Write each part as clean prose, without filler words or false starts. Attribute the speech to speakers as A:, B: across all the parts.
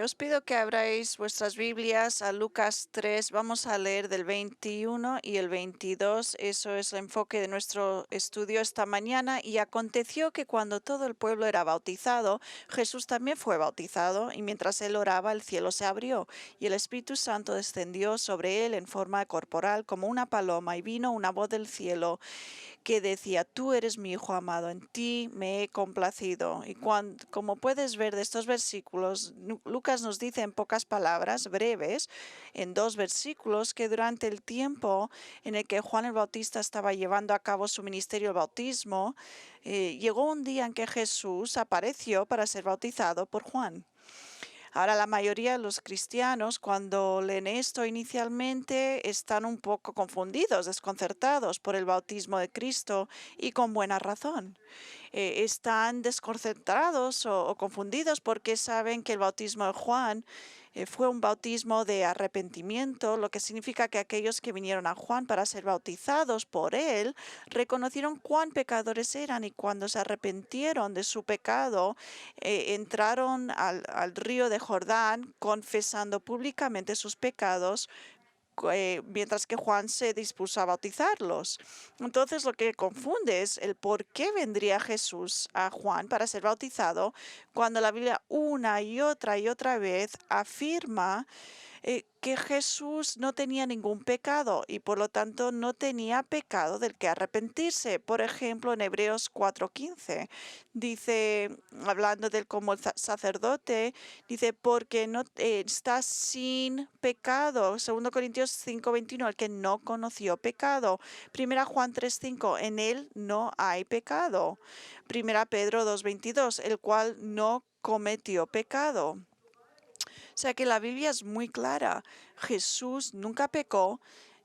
A: Os pido que abráis vuestras Biblias a Lucas 3. Vamos a leer del 21 y el 22. Eso es el enfoque de nuestro estudio esta mañana. Y aconteció que cuando todo el pueblo era bautizado, Jesús también fue bautizado, y mientras él oraba, el cielo se abrió, y el Espíritu Santo descendió sobre él en forma corporal como una paloma, y vino una voz del cielo que decía: Tú eres mi Hijo amado, en ti me he complacido. Y como puedes ver de estos versículos, Lucas nos dice en pocas palabras, breves, en dos versículos, que durante el tiempo en el que Juan el Bautista estaba llevando a cabo su ministerio, el bautismo, llegó un día en que Jesús apareció para ser bautizado por Juan. Ahora, la mayoría de los cristianos, cuando leen esto inicialmente, están un poco confundidos, desconcertados por el bautismo de Cristo, y con buena razón. Están desconcentrados o confundidos porque saben que el bautismo de Juan fue un bautismo de arrepentimiento, lo que significa que aquellos que vinieron a Juan para ser bautizados por él reconocieron cuán pecadores eran, y cuando se arrepintieron de su pecado, entraron al río de Jordán confesando públicamente sus pecados, mientras que Juan se dispuso a bautizarlos. Entonces, lo que confunde es el por qué vendría Jesús a Juan para ser bautizado, cuando la Biblia una y otra vez afirma que Jesús no tenía ningún pecado, y por lo tanto no tenía pecado del que arrepentirse. Por ejemplo, en Hebreos 4:15 dice, hablando de él como el sacerdote, dice: porque no está sin pecado. 2 Corintios 5:21, el que no conoció pecado. 1 Juan 3:5, en él no hay pecado. 1 Pedro 2:22, el cual no cometió pecado. O sea que la Biblia es muy clara. Jesús nunca pecó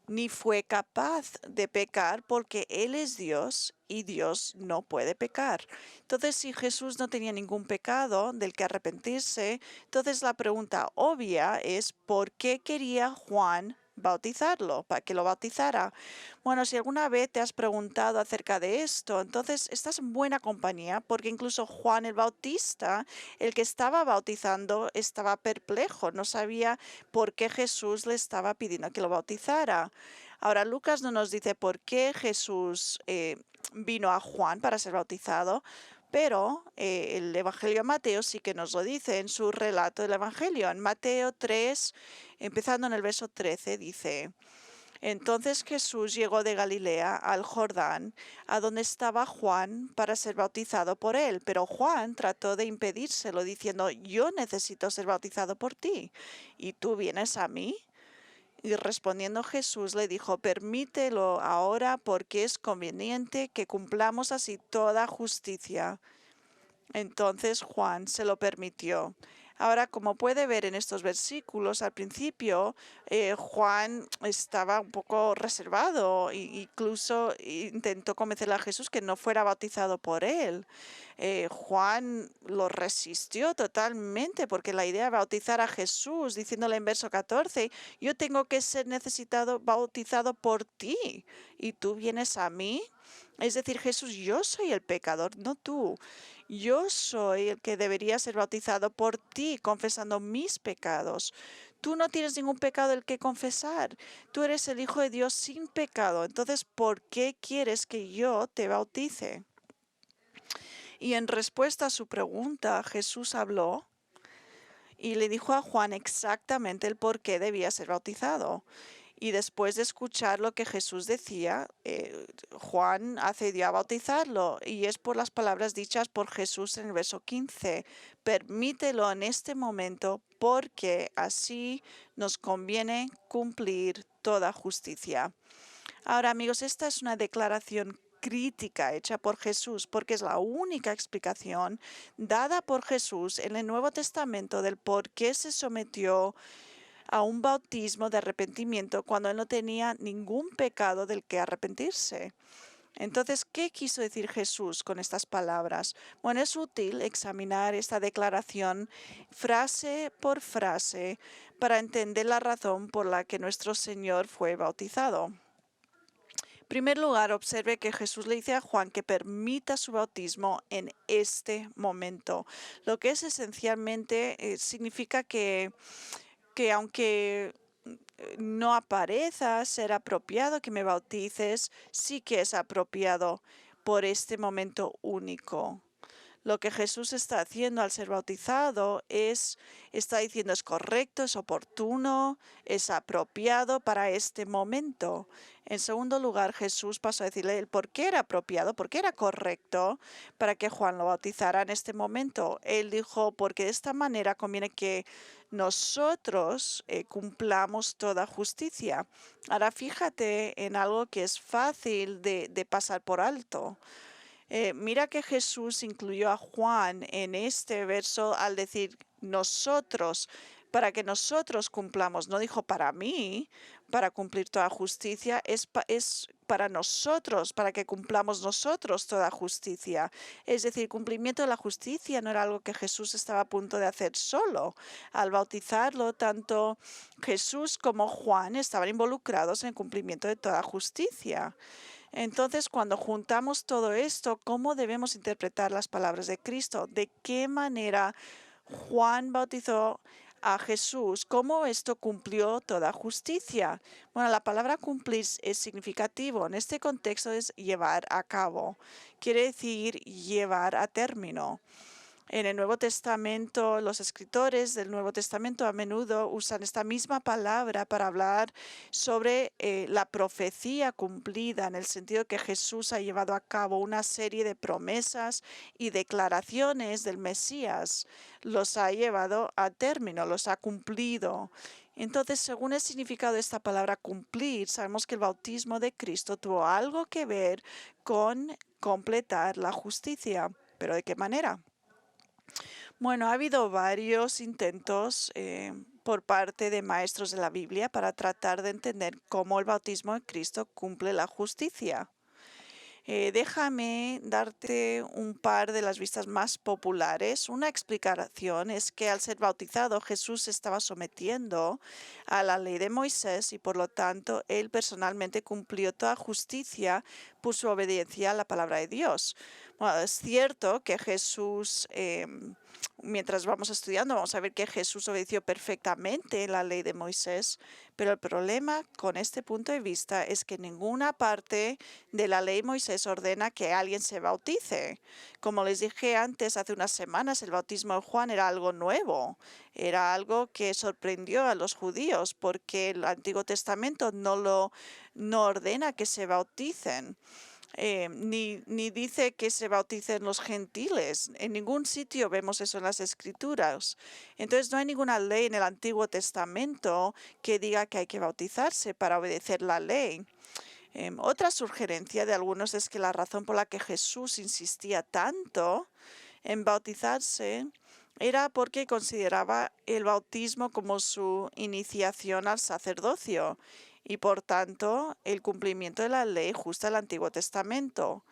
A: ni fue capaz de pecar, porque Él es Dios y Dios no puede pecar. Entonces, si Jesús no tenía ningún pecado del que arrepentirse, entonces la pregunta obvia es: ¿por qué quería Juan bautizarlo, para que lo bautizara? Bueno, si alguna vez te has preguntado acerca de esto, entonces estás en buena compañía, porque incluso Juan el Bautista, el que estaba bautizando, estaba perplejo, no sabía por qué Jesús le estaba pidiendo que lo bautizara. Ahora, Lucas no nos dice por qué Jesús vino a Juan para ser bautizado, pero el Evangelio de Mateo sí que nos lo dice en su relato del Evangelio. En Mateo 3, empezando en el verso 13, dice: Entonces Jesús llegó de Galilea al Jordán, a donde estaba Juan, para ser bautizado por él. Pero Juan trató de impedírselo, diciendo: Yo necesito ser bautizado por ti, ¿y tú vienes a mí? Y respondiendo Jesús le dijo: Permítelo ahora, porque es conveniente que cumplamos así toda justicia. Entonces Juan se lo permitió. Ahora, como puede ver en estos versículos, al principio Juan estaba un poco reservado, e incluso intentó convencerle a Jesús que no fuera bautizado por él. Juan lo resistió totalmente, porque la idea de bautizar a Jesús, diciéndole en verso 14: Yo tengo que ser necesitado, bautizado por ti, y tú vienes a mí. Es decir, Jesús, yo soy el pecador, no tú. Yo soy el que debería ser bautizado por ti, confesando mis pecados. Tú no tienes ningún pecado del que confesar. Tú eres el Hijo de Dios sin pecado. Entonces, ¿por qué quieres que yo te bautice? Y en respuesta a su pregunta, Jesús habló y le dijo a Juan exactamente el por qué debía ser bautizado. Y después de escuchar lo que Jesús decía, Juan accedió a bautizarlo, y es por las palabras dichas por Jesús en el verso 15: Permítelo en este momento, porque así nos conviene cumplir toda justicia. Ahora, amigos, esta es una declaración crítica hecha por Jesús, porque es la única explicación dada por Jesús en el Nuevo Testamento del por qué se sometió a un bautismo de arrepentimiento cuando él no tenía ningún pecado del que arrepentirse. Entonces, ¿qué quiso decir Jesús con estas palabras? Bueno, es útil examinar esta declaración frase por frase para entender la razón por la que nuestro Señor fue bautizado. En primer lugar, observe que Jesús le dice a Juan que permita su bautismo en este momento, lo que es esencialmente significa que aunque no aparezca ser apropiado que me bautices, sí que es apropiado por este momento único. Lo que Jesús está haciendo al ser bautizado está diciendo es correcto, es oportuno, es apropiado para este momento. En segundo lugar, Jesús pasó a decirle el por qué era apropiado, por qué era correcto para que Juan lo bautizara en este momento. Él dijo, porque de esta manera conviene que nosotros cumplamos toda justicia. Ahora fíjate en algo que es fácil de pasar por alto. Mira que Jesús incluyó a Juan en este verso al decir nosotros, para que nosotros cumplamos. No dijo para mí, para cumplir toda justicia, es para nosotros, para que cumplamos nosotros toda justicia. Es decir, cumplimiento de la justicia no era algo que Jesús estaba a punto de hacer solo. Al bautizarlo, tanto Jesús como Juan estaban involucrados en el cumplimiento de toda justicia. Entonces, cuando juntamos todo esto, ¿cómo debemos interpretar las palabras de Cristo? ¿De qué manera Juan bautizó a Jesús? ¿Cómo esto cumplió toda justicia? Bueno, la palabra cumplir es significativo. En este contexto es llevar a cabo. Quiere decir llevar a término. En el Nuevo Testamento, los escritores del Nuevo Testamento a menudo usan esta misma palabra para hablar sobre la profecía cumplida, en el sentido que Jesús ha llevado a cabo una serie de promesas y declaraciones del Mesías. Los ha llevado a término, los ha cumplido. Entonces, según el significado de esta palabra cumplir, sabemos que el bautismo de Cristo tuvo algo que ver con completar la justicia. ¿Pero de qué manera? Bueno, ha habido varios intentos por parte de maestros de la Biblia para tratar de entender cómo el bautismo de Cristo cumple la justicia. Déjame darte un par de las vistas más populares. Una explicación es que al ser bautizado Jesús se estaba sometiendo a la ley de Moisés y por lo tanto él personalmente cumplió toda justicia por su obediencia a la palabra de Dios. Bueno, es cierto que Jesús, mientras vamos estudiando, vamos a ver que Jesús obedeció perfectamente la ley de Moisés, pero el problema con este punto de vista es que ninguna parte de la ley Moisés ordena que alguien se bautice. Como les dije antes, hace unas semanas, el bautismo de Juan era algo nuevo, era algo que sorprendió a los judíos porque el Antiguo Testamento no ordena que se bauticen. Ni dice que se bauticen los gentiles. En ningún sitio vemos eso en las Escrituras. Entonces no hay ninguna ley en el Antiguo Testamento que diga que hay que bautizarse para obedecer la ley. Otra sugerencia de algunos es que la razón por la que Jesús insistía tanto en bautizarse era porque consideraba el bautismo como su iniciación al sacerdocio y por tanto el cumplimiento de la ley justa del Antiguo Testamento.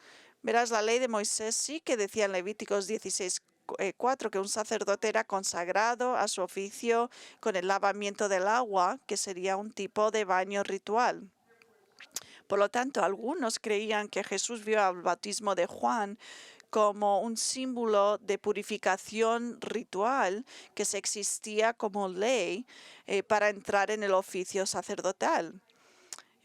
A: Verás, la ley de Moisés sí que decía en Levíticos 16:4 que un sacerdote era consagrado a su oficio con el lavamiento del agua, que sería un tipo de baño ritual. Por lo tanto, algunos creían que Jesús vio al bautismo de Juan como un símbolo de purificación ritual que se existía como ley para entrar en el oficio sacerdotal.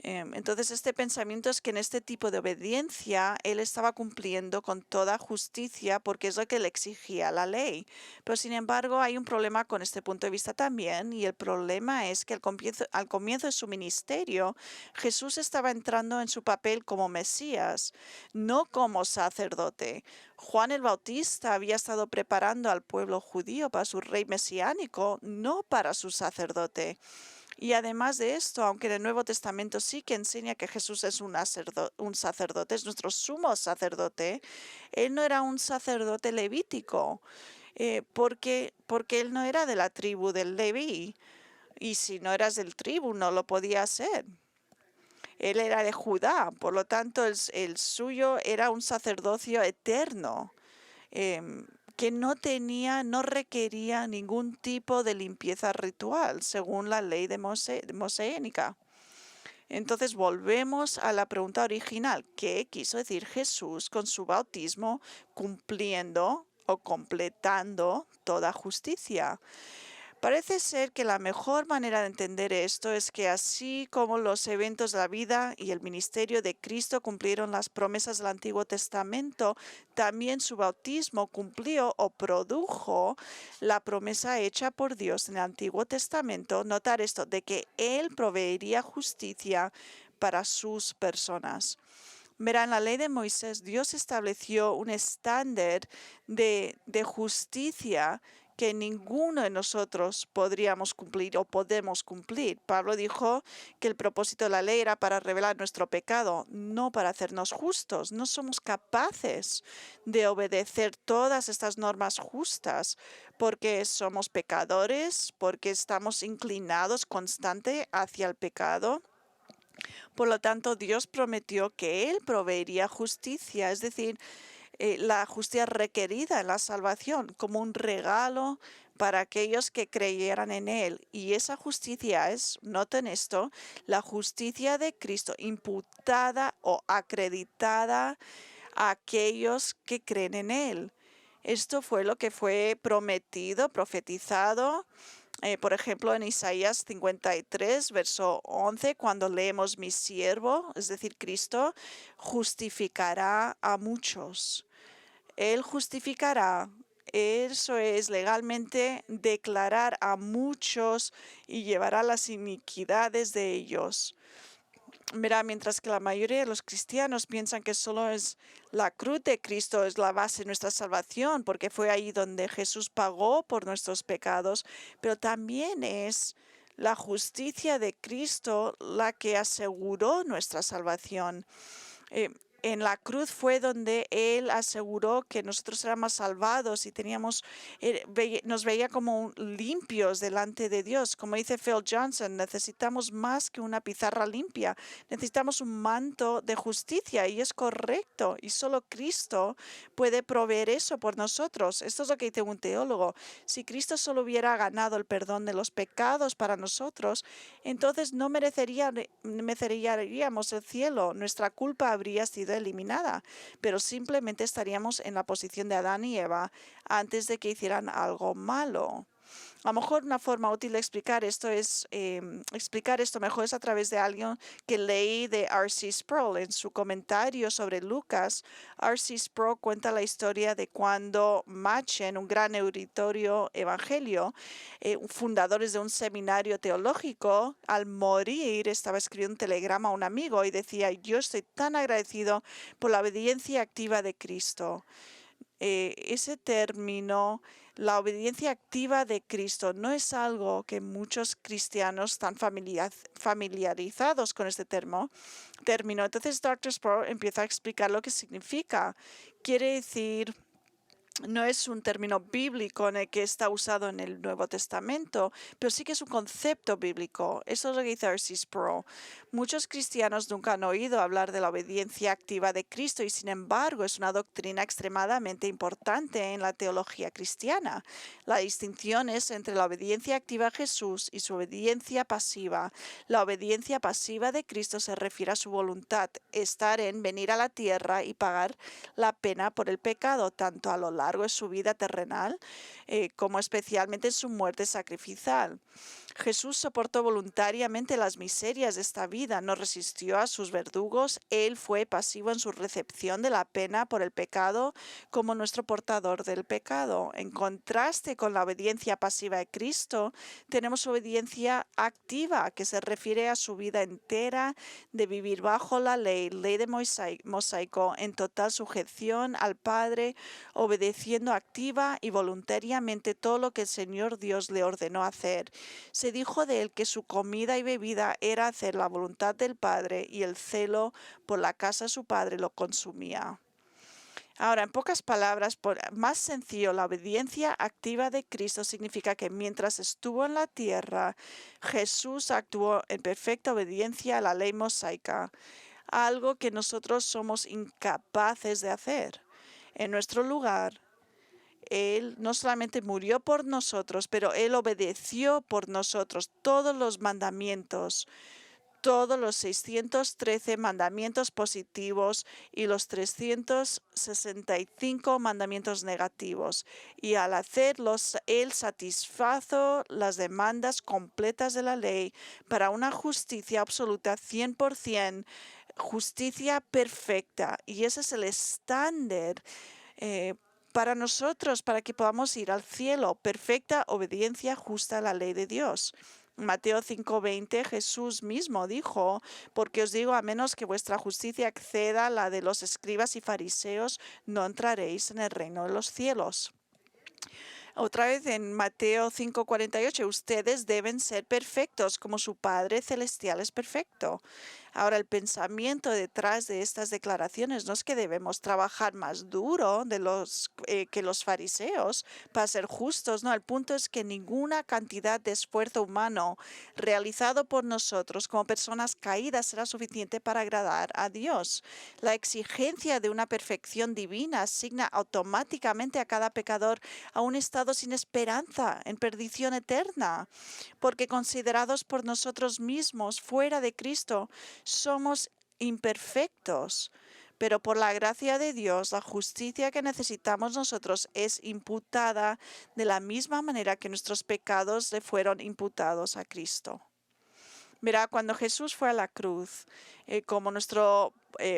A: Entonces, este pensamiento es que en este tipo de obediencia él estaba cumpliendo con toda justicia porque es lo que le exigía la ley. Pero sin embargo, hay un problema con este punto de vista también, y el problema es que al comienzo de su ministerio, Jesús estaba entrando en su papel como Mesías, no como sacerdote. Juan el Bautista había estado preparando al pueblo judío para su rey mesiánico, no para su sacerdote. Y además de esto, aunque en el Nuevo Testamento sí que enseña que Jesús es un sacerdote, es nuestro sumo sacerdote, él no era un sacerdote levítico, porque él no era de la tribu del Leví. Y si no eras del tribu, no lo podía hacer. Él era de Judá, por lo tanto, el suyo era un sacerdocio eterno. Que no requería ningún tipo de limpieza ritual, según la ley de mosénica. Entonces volvemos a la pregunta original. ¿Qué quiso decir Jesús con su bautismo cumpliendo o completando toda justicia? Parece ser que la mejor manera de entender esto es que así como los eventos de la vida y el ministerio de Cristo cumplieron las promesas del Antiguo Testamento, también su bautismo cumplió o produjo la promesa hecha por Dios en el Antiguo Testamento. Notar esto, de que Él proveería justicia para sus personas. Verán, la ley de Moisés, Dios estableció un estándar de justicia que ninguno de nosotros podríamos cumplir o podemos cumplir. Pablo dijo que el propósito de la ley era para revelar nuestro pecado, no para hacernos justos. No somos capaces de obedecer todas estas normas justas porque somos pecadores, porque estamos inclinados constante hacia el pecado. Por lo tanto, Dios prometió que Él proveería justicia, es decir, la justicia requerida en la salvación como un regalo para aquellos que creyeran en Él. Y esa justicia es, noten esto, la justicia de Cristo imputada o acreditada a aquellos que creen en Él. Esto fue lo que fue prometido, profetizado por ejemplo, en Isaías 53, verso 11, cuando leemos mi siervo, es decir, Cristo, justificará a muchos. Él justificará. Eso es legalmente declarar a muchos y llevará las iniquidades de ellos. Mira, mientras que la mayoría de los cristianos piensan que solo es la cruz de Cristo es la base de nuestra salvación, porque fue ahí donde Jesús pagó por nuestros pecados, pero también es la justicia de Cristo la que aseguró nuestra salvación. Eh, en la cruz fue donde Él aseguró que nosotros éramos salvados y teníamos, nos veía como limpios delante de Dios. Como dice Phil Johnson, necesitamos más que una pizarra limpia, necesitamos un manto de justicia y es correcto. Y solo Cristo puede proveer eso por nosotros. Esto es lo que dice un teólogo. Si Cristo solo hubiera ganado el perdón de los pecados para nosotros, entonces no mereceríamos el cielo. Nuestra culpa habría sido eliminada, pero simplemente estaríamos en la posición de Adán y Eva antes de que hicieran algo malo. A lo mejor una forma útil de explicar esto es explicar esto mejor es a través de algo que leí de R.C. Sproul en su comentario sobre Lucas. R.C. Sproul cuenta la historia de cuando Machen, un gran auditorio evangelio, fundadores de un seminario teológico, al morir estaba escribiendo un telegrama a un amigo y decía: yo estoy tan agradecido por la obediencia activa de Cristo. Ese término, la obediencia activa de Cristo, no es algo que muchos cristianos están familiarizados con este término. Entonces, Dr. Sproul empieza a explicar lo que significa. Quiere decir, no es un término bíblico en el que está usado en el Nuevo Testamento, pero sí que es un concepto bíblico. Eso es lo que dice R.C. Sproul. Muchos cristianos nunca han oído hablar de la obediencia activa de Cristo y sin embargo es una doctrina extremadamente importante en la teología cristiana. La distinción es entre la obediencia activa a Jesús y su obediencia pasiva. La obediencia pasiva de Cristo se refiere a su voluntad, estar en venir a la tierra y pagar la pena por el pecado, tanto a lo largo de su vida terrenal como especialmente en su muerte sacrificial. Jesús soportó voluntariamente las miserias de esta vida, no resistió a sus verdugos, Él fue pasivo en su recepción de la pena por el pecado como nuestro portador del pecado. En contraste con la obediencia pasiva de Cristo, tenemos obediencia activa, que se refiere a su vida entera de vivir bajo la ley de mosaico, en total sujeción al Padre, obedeciendo activa y voluntariamente todo lo que el Señor Dios le ordenó hacer. Se dijo de él que su comida y bebida era hacer la voluntad del Padre y el celo por la casa de su Padre lo consumía. Ahora, en pocas palabras, más sencillo, la obediencia activa de Cristo significa que mientras estuvo en la tierra, Jesús actuó en perfecta obediencia a la ley mosaica, algo que nosotros somos incapaces de hacer. En nuestro lugar, Él no solamente murió por nosotros, pero Él obedeció por nosotros todos los mandamientos, todos los 613 mandamientos positivos y los 365 mandamientos negativos. Y al hacerlos, Él satisfazo las demandas completas de la ley para una justicia absoluta 100%, justicia perfecta. Y ese es el estándar eh, para nosotros, para que podamos ir al cielo, perfecta obediencia justa a la ley de Dios. Mateo 5:20, Jesús mismo dijo, porque os digo, a menos que vuestra justicia exceda a la de los escribas y fariseos, no entraréis en el reino de los cielos. Otra vez en Mateo 5:48, ustedes deben ser perfectos como su Padre Celestial es perfecto. Ahora, el pensamiento detrás de estas declaraciones no es que debemos trabajar más duro que los fariseos para ser justos, no, el punto es que ninguna cantidad de esfuerzo humano realizado por nosotros como personas caídas será suficiente para agradar a Dios. La exigencia de una perfección divina asigna automáticamente a cada pecador a un estado sin esperanza, en perdición eterna, porque considerados por nosotros mismos fuera de Cristo, somos imperfectos. Pero por la gracia de Dios, la justicia que necesitamos nosotros es imputada de la misma manera que nuestros pecados le fueron imputados a Cristo. Mira, cuando Jesús fue a la cruz, como nuestro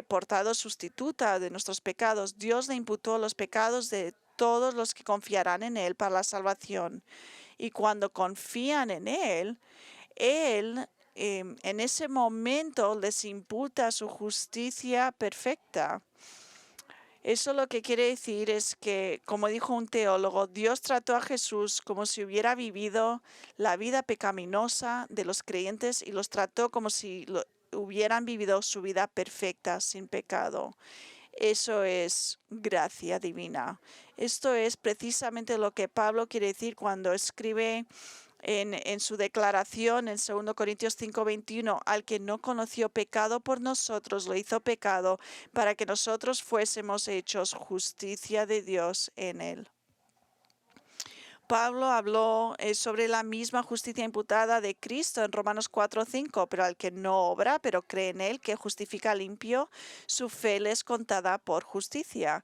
A: portador sustituta de nuestros pecados, Dios le imputó los pecados de todos los que confiarán en Él para la salvación. Y cuando confían en Él en ese momento les imputa su justicia perfecta. Eso lo que quiere decir es que, como dijo un teólogo, Dios trató a Jesús como si hubiera vivido la vida pecaminosa de los creyentes y los trató como si hubieran vivido su vida perfecta, sin pecado. Eso es gracia divina. Esto es precisamente lo que Pablo quiere decir cuando escribe en su declaración en 2 Corintios 5:21, al que no conoció pecado por nosotros, lo hizo pecado para que nosotros fuésemos hechos justicia de Dios en él. Pablo habló sobre la misma justicia imputada de Cristo en Romanos 4:5, pero al que no obra, pero cree en él, que justifica limpio, su fe le es contada por justicia.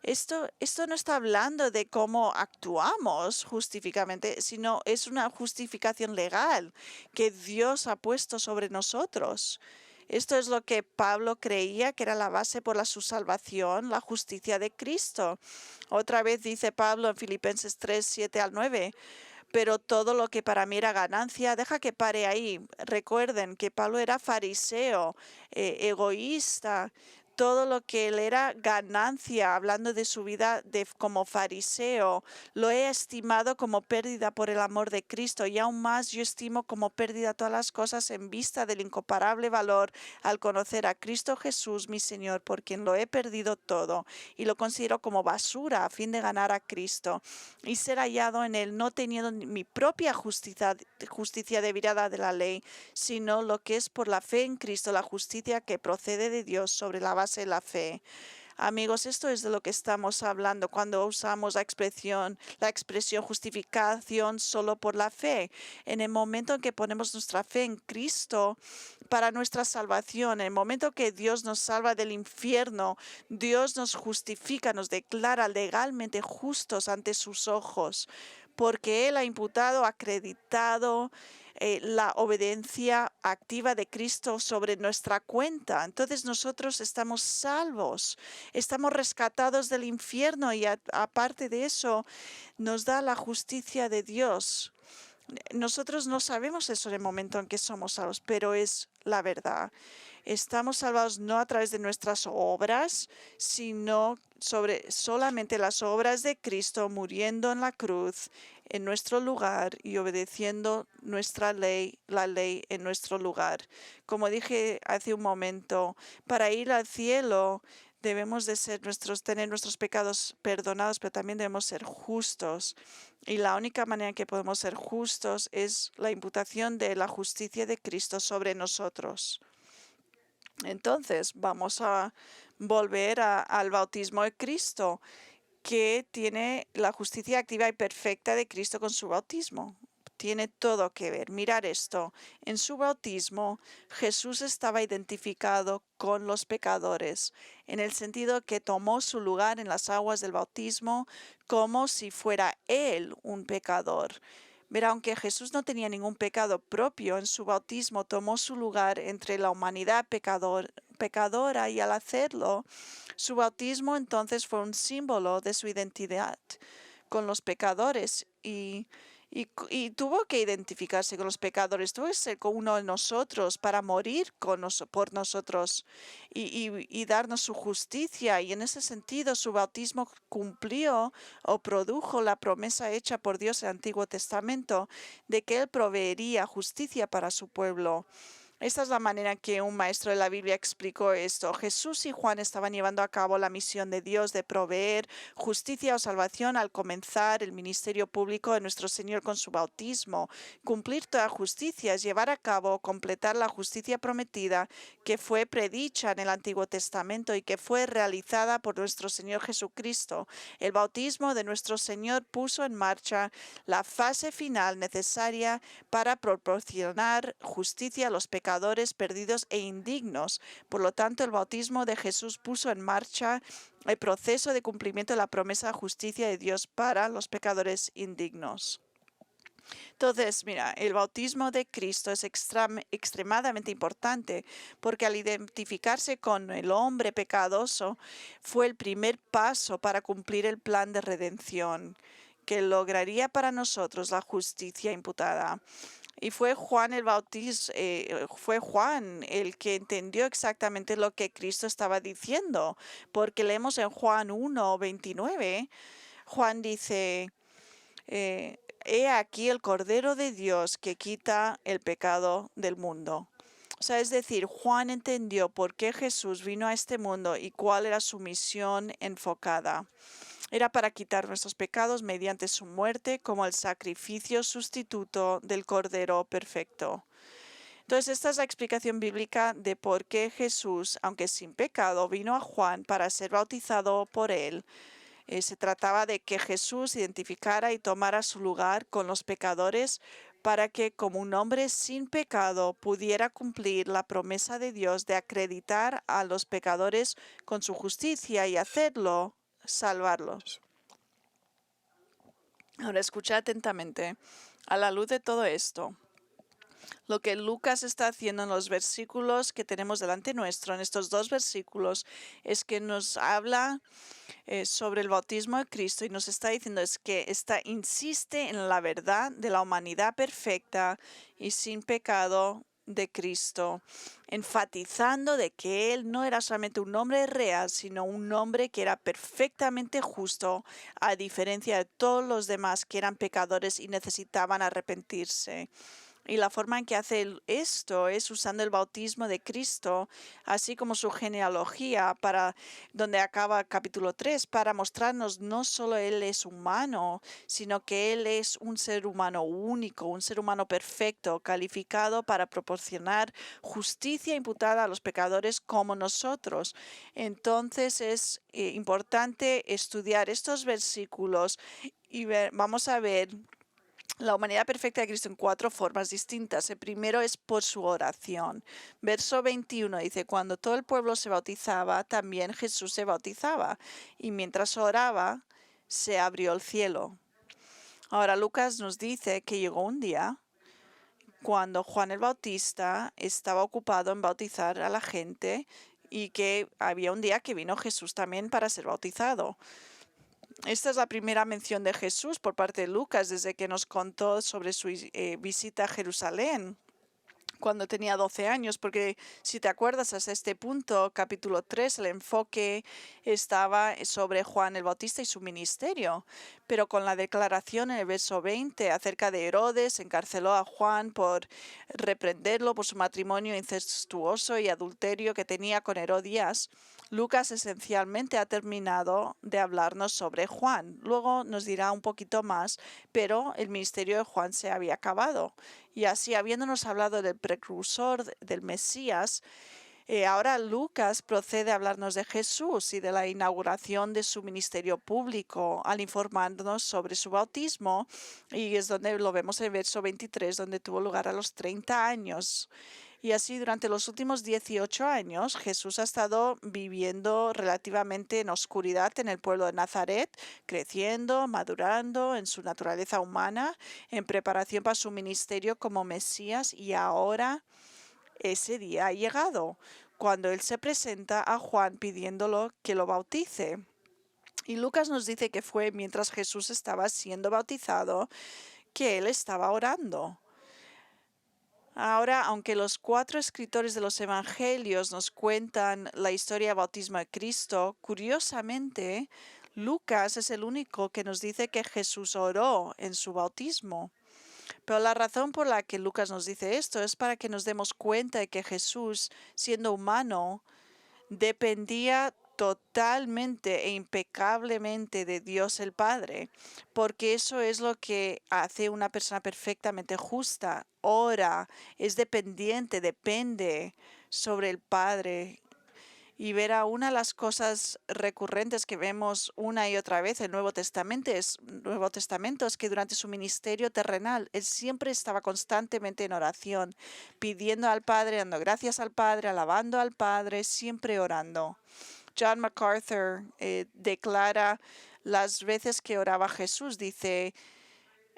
A: Esto no está hablando de cómo actuamos justificamente, sino es una justificación legal que Dios ha puesto sobre nosotros. Esto es lo que Pablo creía que era la base por su salvación, la justicia de Cristo. Otra vez dice Pablo en Filipenses 3:7-9, pero todo lo que para mí era ganancia, deja que pare ahí. Recuerden que Pablo era fariseo, egoísta. Todo lo que él era ganancia, hablando de su vida como fariseo, lo he estimado como pérdida por el amor de Cristo, y aún más yo estimo como pérdida todas las cosas en vista del incomparable valor al conocer a Cristo Jesús, mi Señor, por quien lo he perdido todo, y lo considero como basura a fin de ganar a Cristo y ser hallado en él, no teniendo mi propia justicia derivada de la ley, sino lo que es por la fe en Cristo, la justicia que procede de Dios sobre la base de la fe. Amigos, esto es de lo que estamos hablando cuando usamos la expresión justificación solo por la fe. En el momento en que ponemos nuestra fe en Cristo para nuestra salvación, en el momento que Dios nos salva del infierno, Dios nos justifica, nos declara legalmente justos ante sus ojos, porque Él ha imputado, acreditado la obediencia activa de Cristo sobre nuestra cuenta. Entonces nosotros estamos salvos, estamos rescatados del infierno y aparte de eso nos da la justicia de Dios. Nosotros no sabemos eso en el momento en que somos salvos, pero es la verdad. Estamos salvados no a través de nuestras obras, sino sobre solamente las obras de Cristo muriendo en la cruz en nuestro lugar y obedeciendo nuestra ley, la ley en nuestro lugar. Como dije hace un momento, para ir al cielo debemos de tener nuestros pecados perdonados, pero también debemos ser justos. Y la única manera en que podemos ser justos es la imputación de la justicia de Cristo sobre nosotros. Entonces, vamos a volver al bautismo de Cristo, que tiene la justicia activa y perfecta de Cristo con su bautismo. tiene todo que ver. Mirar esto. En su bautismo, Jesús estaba identificado con los pecadores, en el sentido que tomó su lugar en las aguas del bautismo como si fuera él un pecador. Pero aunque Jesús no tenía ningún pecado propio, en su bautismo tomó su lugar entre la humanidad pecadora y al hacerlo, su bautismo entonces fue un símbolo de su identidad con los pecadores y tuvo que identificarse con los pecadores, tuvo que ser con uno de nosotros para morir por nosotros y darnos su justicia. Y en ese sentido su bautismo cumplió o produjo la promesa hecha por Dios en el Antiguo Testamento de que Él proveería justicia para su pueblo. Esta es la manera que un maestro de la Biblia explicó esto. Jesús y Juan estaban llevando a cabo la misión de Dios de proveer justicia o salvación al comenzar el ministerio público de nuestro Señor con su bautismo. Cumplir toda justicia es llevar a cabo, completar la justicia prometida que fue predicha en el Antiguo Testamento y que fue realizada por nuestro Señor Jesucristo. El bautismo de nuestro Señor puso en marcha la fase final necesaria para proporcionar justicia a los pecadores perdidos e indignos. Por lo tanto, el bautismo de Jesús puso en marcha el proceso de cumplimiento de la promesa de justicia de Dios para los pecadores indignos. Entonces, mira, el bautismo de Cristo es extremadamente importante porque al identificarse con el hombre pecadoso fue el primer paso para cumplir el plan de redención que lograría para nosotros la justicia imputada. Y fue Juan fue Juan el que entendió exactamente lo que Cristo estaba diciendo, porque leemos en Juan 1:29, Juan dice, he aquí el Cordero de Dios que quita el pecado del mundo. O sea, es decir, Juan entendió por qué Jesús vino a este mundo y cuál era su misión enfocada. Era para quitar nuestros pecados mediante su muerte como el sacrificio sustituto del Cordero perfecto. Entonces, esta es la explicación bíblica de por qué Jesús, aunque sin pecado, vino a Juan para ser bautizado por él. Se trataba de que Jesús identificara y tomara su lugar con los pecadores para que como un hombre sin pecado pudiera cumplir la promesa de Dios de acreditar a los pecadores con su justicia y hacerlo salvarlos. Ahora escucha atentamente. A la luz de todo esto, lo que Lucas está haciendo en los versículos que tenemos delante nuestro, en estos dos versículos, es que nos habla sobre el bautismo de Cristo y nos está diciendo es que insiste en la verdad de la humanidad perfecta y sin pecado de Cristo, enfatizando de que Él no era solamente un hombre real, sino un hombre que era perfectamente justo, a diferencia de todos los demás que eran pecadores y necesitaban arrepentirse. Y la forma en que hace esto es usando el bautismo de Cristo, así como su genealogía, para donde acaba capítulo 3, para mostrarnos no solo Él es humano, sino que Él es un ser humano único, un ser humano perfecto, calificado para proporcionar justicia imputada a los pecadores como nosotros. Entonces es importante estudiar estos versículos y vamos a ver la humanidad perfecta de Cristo en cuatro formas distintas. El primero es por su oración. Verso 21 dice, cuando todo el pueblo se bautizaba, también Jesús se bautizaba. Y mientras oraba, se abrió el cielo. Ahora Lucas nos dice que llegó un día cuando Juan el Bautista estaba ocupado en bautizar a la gente y que había un día que vino Jesús también para ser bautizado. Esta es la primera mención de Jesús por parte de Lucas desde que nos contó sobre su visita a Jerusalén cuando tenía 12 años, porque si te acuerdas hasta este punto, capítulo 3, el enfoque estaba sobre Juan el Bautista y su ministerio, pero con la declaración en el verso 20 acerca de Herodes, encarceló a Juan por reprenderlo por su matrimonio incestuoso y adulterio que tenía con Herodías. Lucas esencialmente ha terminado de hablarnos sobre Juan. Luego nos dirá un poquito más, pero el ministerio de Juan se había acabado. Y así, habiéndonos hablado del precursor del Mesías, Ahora Lucas procede a hablarnos de Jesús y de la inauguración de su ministerio público al informarnos sobre su bautismo, y es donde lo vemos en verso 23, donde tuvo lugar a los 30 años. Y así durante los últimos 18 años Jesús ha estado viviendo relativamente en oscuridad en el pueblo de Nazaret, creciendo, madurando en su naturaleza humana, en preparación para su ministerio como Mesías, y ahora ese día ha llegado, cuando él se presenta a Juan pidiéndolo que lo bautice. Y Lucas nos dice que fue mientras Jesús estaba siendo bautizado que él estaba orando. Ahora, aunque los 4 escritores de los evangelios nos cuentan la historia del bautismo de Cristo, curiosamente, Lucas es el único que nos dice que Jesús oró en su bautismo. Pero la razón por la que Lucas nos dice esto es para que nos demos cuenta de que Jesús, siendo humano, dependía totalmente e impecablemente de Dios el Padre, porque eso es lo que hace una persona perfectamente justa. Ora, es dependiente, depende sobre el Padre. Y verá, una de las cosas recurrentes que vemos una y otra vez en el Nuevo Testamento es que durante su ministerio terrenal, él siempre estaba constantemente en oración, pidiendo al Padre, dando gracias al Padre, alabando al Padre, siempre orando. John MacArthur declara las veces que oraba Jesús. Dice,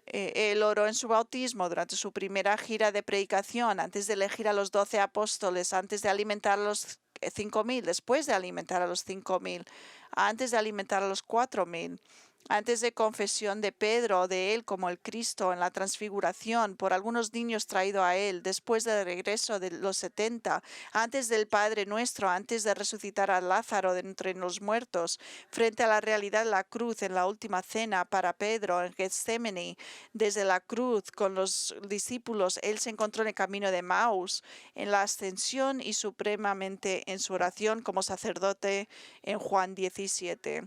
A: él oró en su bautismo, durante su primera gira de predicación, antes de elegir a los 12 apóstoles, antes de alimentar a los 5.000, después de alimentar a los 5.000, antes de alimentar a los 4.000, antes de confesión de Pedro, de él como el Cristo en la transfiguración, por algunos niños traídos a él, después del regreso de los 70, antes del Padre Nuestro, antes de resucitar a Lázaro de entre los muertos, frente a la realidad de la cruz en la última cena para Pedro en Getsemaní, desde la cruz con los discípulos, él se encontró en el camino de Maús, en la ascensión y supremamente en su oración como sacerdote en Juan 17.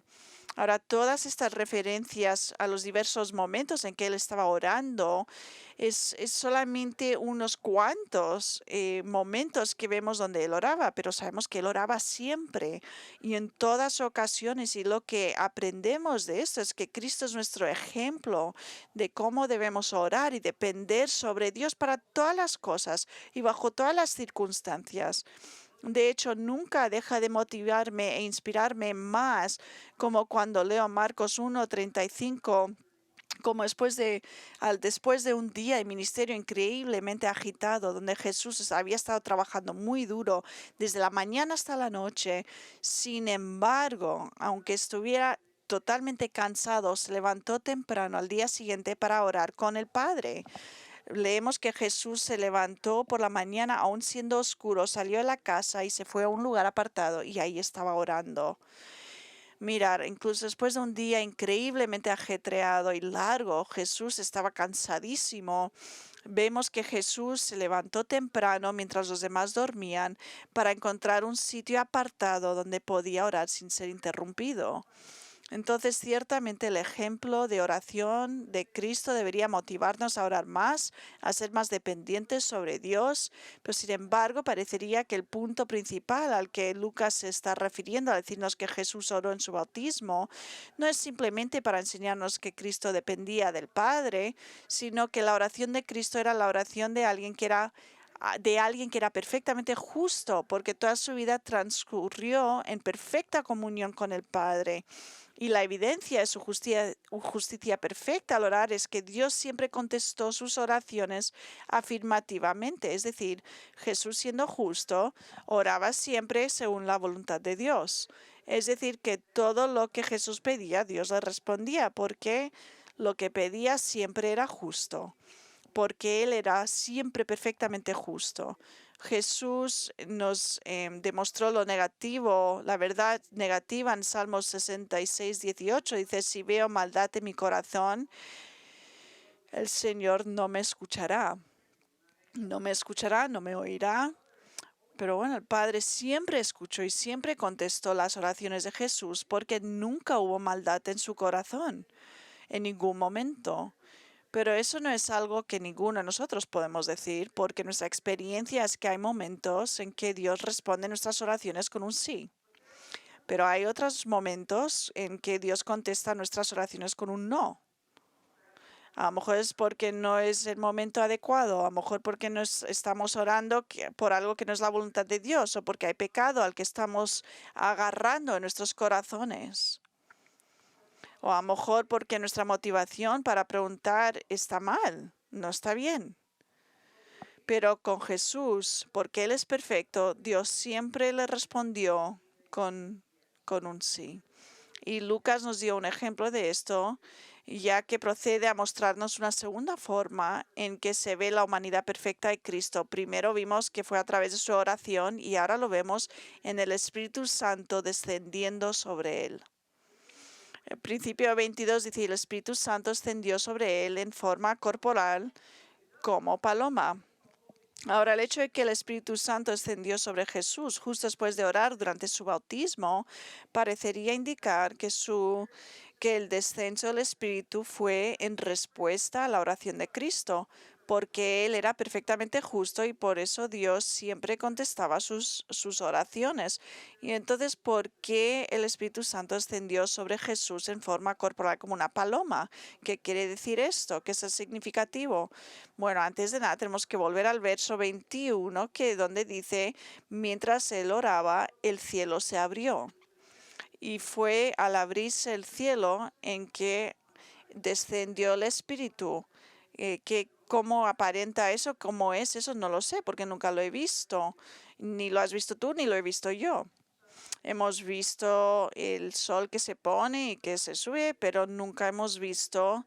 A: Ahora, todas estas referencias a los diversos momentos en que él estaba orando es solamente unos cuantos momentos que vemos donde él oraba, pero sabemos que él oraba siempre y en todas ocasiones. Y lo que aprendemos de esto es que Cristo es nuestro ejemplo de cómo debemos orar y depender sobre Dios para todas las cosas y bajo todas las circunstancias. De hecho, nunca deja de motivarme e inspirarme más, como cuando leo Marcos 1:35, como después de un día de ministerio increíblemente agitado, donde Jesús había estado trabajando muy duro desde la mañana hasta la noche. Sin embargo, aunque estuviera totalmente cansado, se levantó temprano al día siguiente para orar con el Padre. Leemos que Jesús se levantó por la mañana, aún siendo oscuro, salió de la casa y se fue a un lugar apartado y ahí estaba orando. Mirar, incluso después de un día increíblemente ajetreado y largo, Jesús estaba cansadísimo. Vemos que Jesús se levantó temprano mientras los demás dormían para encontrar un sitio apartado donde podía orar sin ser interrumpido. Entonces, ciertamente el ejemplo de oración de Cristo debería motivarnos a orar más, a ser más dependientes sobre Dios, pero sin embargo parecería que el punto principal al que Lucas se está refiriendo al decirnos que Jesús oró en su bautismo no es simplemente para enseñarnos que Cristo dependía del Padre, sino que la oración de Cristo era la oración de alguien que era perfectamente justo, porque toda su vida transcurrió en perfecta comunión con el Padre. Y la evidencia de su justicia perfecta al orar es que Dios siempre contestó sus oraciones afirmativamente. Es decir, Jesús, siendo justo, oraba siempre según la voluntad de Dios. Es decir, que todo lo que Jesús pedía, Dios le respondía, porque lo que pedía siempre era justo, porque Él era siempre perfectamente justo. Jesús nos demostró lo negativo, la verdad negativa en Salmos 66:18. Dice, si veo maldad en mi corazón, el Señor no me escuchará. No me escuchará, no me oirá. Pero bueno, el Padre siempre escuchó y siempre contestó las oraciones de Jesús porque nunca hubo maldad en su corazón, en ningún momento. Pero eso no es algo que ninguno de nosotros podemos decir, porque nuestra experiencia es que hay momentos en que Dios responde nuestras oraciones con un sí. Pero hay otros momentos en que Dios contesta nuestras oraciones con un no. A lo mejor es porque no es el momento adecuado, a lo mejor porque estamos orando por algo que no es la voluntad de Dios, o porque hay pecado al que estamos agarrando en nuestros corazones. O a lo mejor porque nuestra motivación para preguntar está mal, no está bien. Pero con Jesús, porque Él es perfecto, Dios siempre le respondió con un sí. Y Lucas nos dio un ejemplo de esto, ya que procede a mostrarnos una segunda forma en que se ve la humanidad perfecta de Cristo. Primero vimos que fue a través de su oración y ahora lo vemos en el Espíritu Santo descendiendo sobre él. El principio 22 dice, el Espíritu Santo descendió sobre él en forma corporal como paloma. Ahora, el hecho de que el Espíritu Santo descendió sobre Jesús justo después de orar durante su bautismo parecería indicar que el descenso del Espíritu fue en respuesta a la oración de Cristo, porque Él era perfectamente justo y por eso Dios siempre contestaba sus oraciones. Y entonces, ¿por qué el Espíritu Santo descendió sobre Jesús en forma corporal como una paloma? ¿Qué quiere decir esto? ¿Qué es el significativo? Bueno, antes de nada tenemos que volver al verso 21, donde dice, mientras él oraba, el cielo se abrió. Y fue al abrirse el cielo en que descendió el Espíritu. ¿Cómo aparenta eso? ¿Cómo es eso? No lo sé, porque nunca lo he visto. Ni lo has visto tú, ni lo he visto yo. Hemos visto el sol que se pone y que se sube, pero nunca hemos visto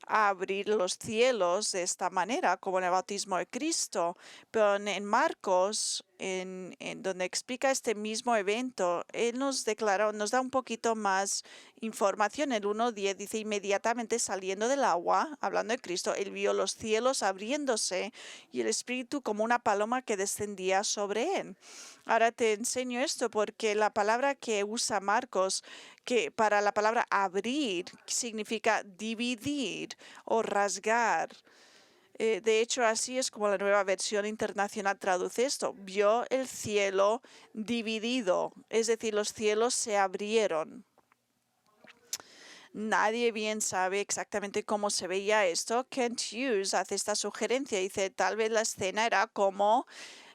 A: abrir los cielos de esta manera, como en el bautismo de Cristo. Pero en Marcos, en donde explica este mismo evento, él nos da un poquito más información. El 1:10 dice, inmediatamente saliendo del agua, hablando de Cristo, él vio los cielos abriéndose y el Espíritu como una paloma que descendía sobre él. Ahora te enseño esto porque la palabra que usa Marcos, que para la palabra abrir, significa dividir o rasgar. De hecho, así es como la Nueva Versión Internacional traduce esto. Vio el cielo dividido, es decir, los cielos se abrieron. Nadie bien sabe exactamente cómo se veía esto. Kent Hughes hace esta sugerencia. Dice, tal vez la escena era como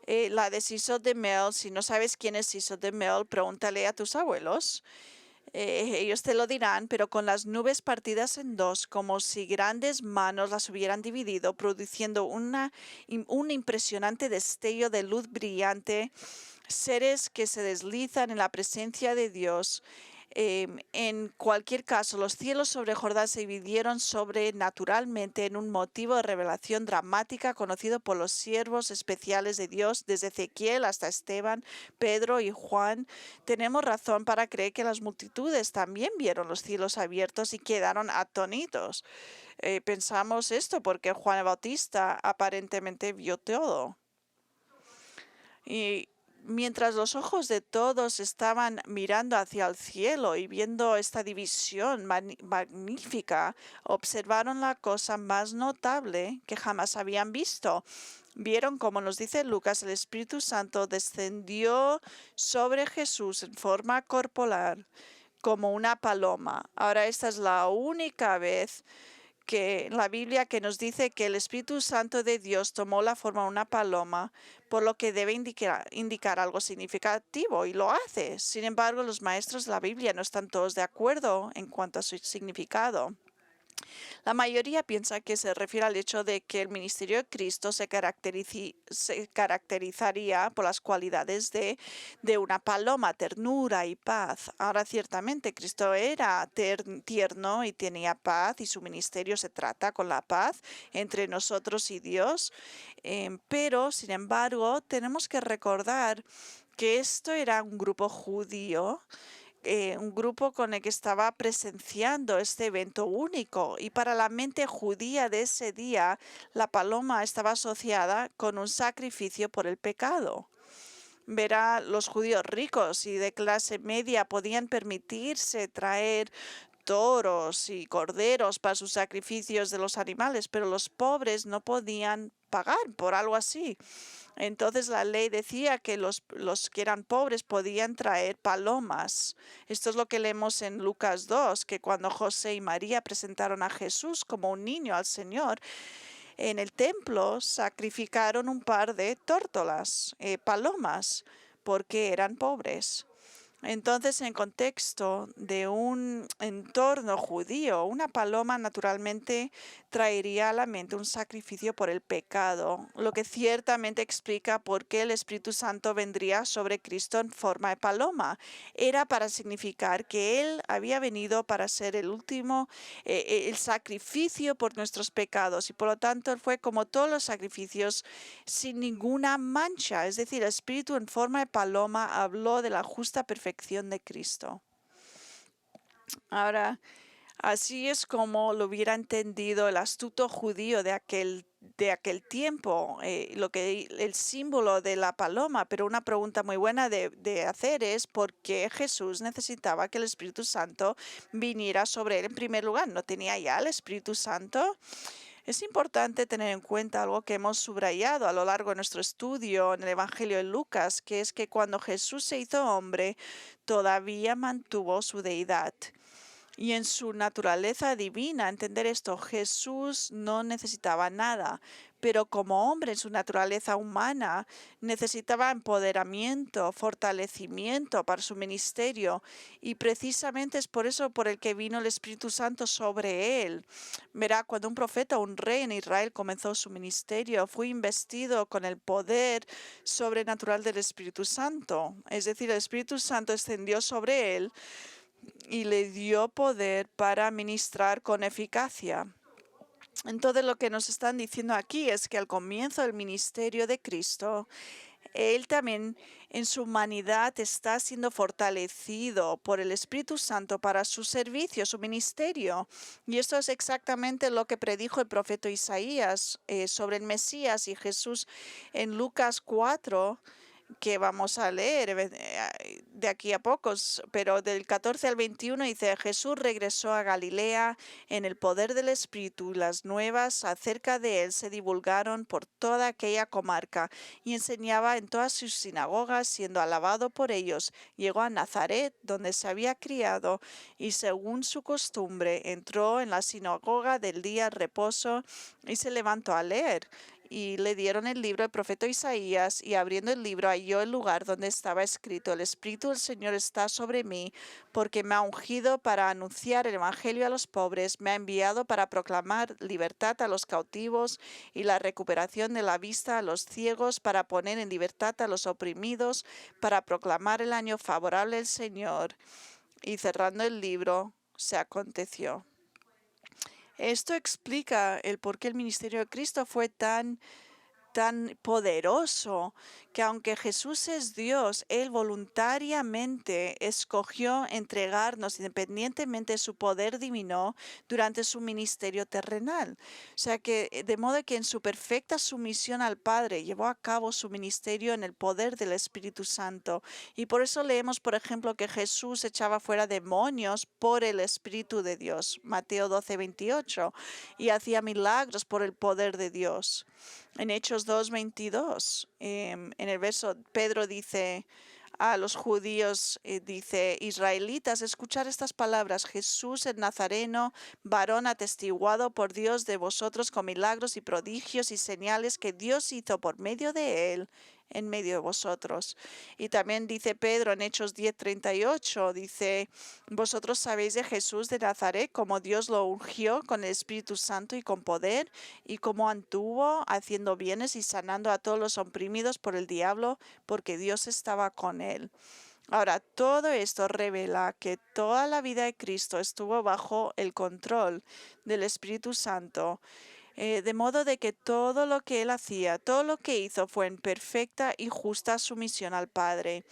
A: la de Cecil DeMille. Si no sabes quién es Cecil DeMille, pregúntale a tus abuelos. Ellos te lo dirán, pero con las nubes partidas en dos, como si grandes manos las hubieran dividido, produciendo un impresionante destello de luz brillante, seres que se deslizan en la presencia de Dios. En cualquier caso, los cielos sobre Jordán se dividieron sobrenaturalmente en un motivo de revelación dramática conocido por los siervos especiales de Dios, desde Ezequiel hasta Esteban, Pedro y Juan. Tenemos razón para creer que las multitudes también vieron los cielos abiertos y quedaron atónitos. Pensamos esto porque Juan el Bautista aparentemente vio todo. Y mientras los ojos de todos estaban mirando hacia el cielo y viendo esta división magnífica, observaron la cosa más notable que jamás habían visto. Vieron, como nos dice Lucas, el Espíritu Santo descendió sobre Jesús en forma corporal, como una paloma. Ahora, esta es la única vez que la Biblia que nos dice que el Espíritu Santo de Dios tomó la forma de una paloma, por lo que debe indicar algo significativo, y lo hace. Sin embargo, los maestros de la Biblia no están todos de acuerdo en cuanto a su significado. La mayoría piensa que se refiere al hecho de que el ministerio de Cristo se caracterizaría por las cualidades de una paloma, ternura y paz. Ahora, ciertamente, Cristo era tierno y tenía paz, y su ministerio se trata con la paz entre nosotros y Dios. Pero, sin embargo, tenemos que recordar que esto era un grupo judío, un grupo con el que estaba presenciando este evento único, y para la mente judía de ese día, la paloma estaba asociada con un sacrificio por el pecado. Verá, los judíos ricos y de clase media podían permitirse traer toros y corderos para sus sacrificios de los animales, pero los pobres no podían pagar por algo así. Entonces la ley decía que los que eran pobres podían traer palomas. Esto es lo que leemos en Lucas 2, que cuando José y María presentaron a Jesús como un niño al Señor, en el templo sacrificaron un par de tórtolas, palomas, porque eran pobres. Entonces, en contexto de un entorno judío, una paloma naturalmente traería a la mente un sacrificio por el pecado, lo que ciertamente explica por qué el Espíritu Santo vendría sobre Cristo en forma de paloma. Era para significar que Él había venido para ser el último, el sacrificio por nuestros pecados, y por lo tanto Él fue como todos los sacrificios sin ninguna mancha. Es decir, el Espíritu en forma de paloma habló de la justa perfección de Cristo. Ahora, así es como lo hubiera entendido el astuto judío de aquel tiempo, el símbolo de la paloma. Pero una pregunta muy buena de hacer es por qué Jesús necesitaba que el Espíritu Santo viniera sobre él en primer lugar. ¿No tenía ya el Espíritu Santo? Es importante tener en cuenta algo que hemos subrayado a lo largo de nuestro estudio en el Evangelio de Lucas, que es que cuando Jesús se hizo hombre, todavía mantuvo su deidad. Y en su naturaleza divina, entender esto, Jesús no necesitaba nada, pero como hombre en su naturaleza humana necesitaba empoderamiento, fortalecimiento para su ministerio, y precisamente es por eso por el que vino el Espíritu Santo sobre él. Verá, cuando un profeta o un rey en Israel comenzó su ministerio, fue investido con el poder sobrenatural del Espíritu Santo. Es decir, el Espíritu Santo descendió sobre él y le dio poder para ministrar con eficacia. Entonces lo que nos están diciendo aquí es que al comienzo del ministerio de Cristo, Él también en su humanidad está siendo fortalecido por el Espíritu Santo para su servicio, su ministerio. Y esto es exactamente lo que predijo el profeta Isaías sobre el Mesías y Jesús en Lucas 4, que vamos a leer de aquí a pocos, pero del 14 al 21 dice: Jesús regresó a Galilea en el poder del Espíritu, y las nuevas acerca de él se divulgaron por toda aquella comarca, y enseñaba en todas sus sinagogas, siendo alabado por ellos. Llegó a Nazaret, donde se había criado, y según su costumbre entró en la sinagoga del día de reposo y se levantó a leer. Y le dieron el libro del profeta Isaías, y abriendo el libro halló el lugar donde estaba escrito: El Espíritu del Señor está sobre mí, porque me ha ungido para anunciar el Evangelio a los pobres, me ha enviado para proclamar libertad a los cautivos y la recuperación de la vista a los ciegos, para poner en libertad a los oprimidos, para proclamar el año favorable del Señor. Y cerrando el libro, se aconteció. Esto explica el por qué el ministerio de Cristo fue tan poderoso, que aunque Jesús es Dios, Él voluntariamente escogió entregarnos independientemente de su poder divino durante su ministerio terrenal. O sea que de modo que en su perfecta sumisión al Padre llevó a cabo su ministerio en el poder del Espíritu Santo. Y por eso leemos, por ejemplo, que Jesús echaba fuera demonios por el Espíritu de Dios, Mateo 12:28, y hacía milagros por el poder de Dios. En Hechos 2:22, en el verso, Pedro dice a los judíos, dice: israelitas, escuchar estas palabras: Jesús el Nazareno, varón atestiguado por Dios de vosotros con milagros y prodigios y señales que Dios hizo por medio de él en medio de vosotros. Y también dice Pedro en Hechos 10:38, dice: vosotros sabéis de Jesús de Nazaret, como Dios lo ungió con el Espíritu Santo y con poder, y cómo anduvo haciendo bienes y sanando a todos los oprimidos por el diablo, porque Dios estaba con él. Ahora, todo esto revela que toda la vida de Cristo estuvo bajo el control del Espíritu Santo, de modo de que todo lo que él hacía, todo lo que hizo, fue en perfecta y justa sumisión al Padre.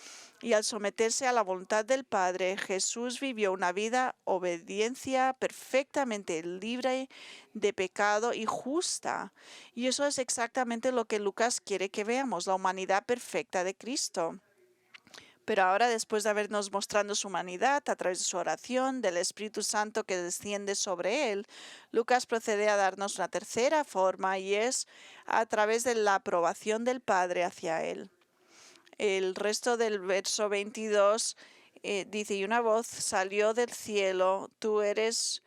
A: Y al someterse a la voluntad del Padre, Jesús vivió una vida obediencia perfectamente libre de pecado y justa. Y eso es exactamente lo que Lucas quiere que veamos, la humanidad perfecta de Cristo. Pero ahora, después de habernos mostrado su humanidad a través de su oración, del Espíritu Santo que desciende sobre él, Lucas procede a darnos una tercera forma y es a través de la aprobación del Padre hacia él. El resto del verso 22 dice, y una voz salió del cielo, tú eres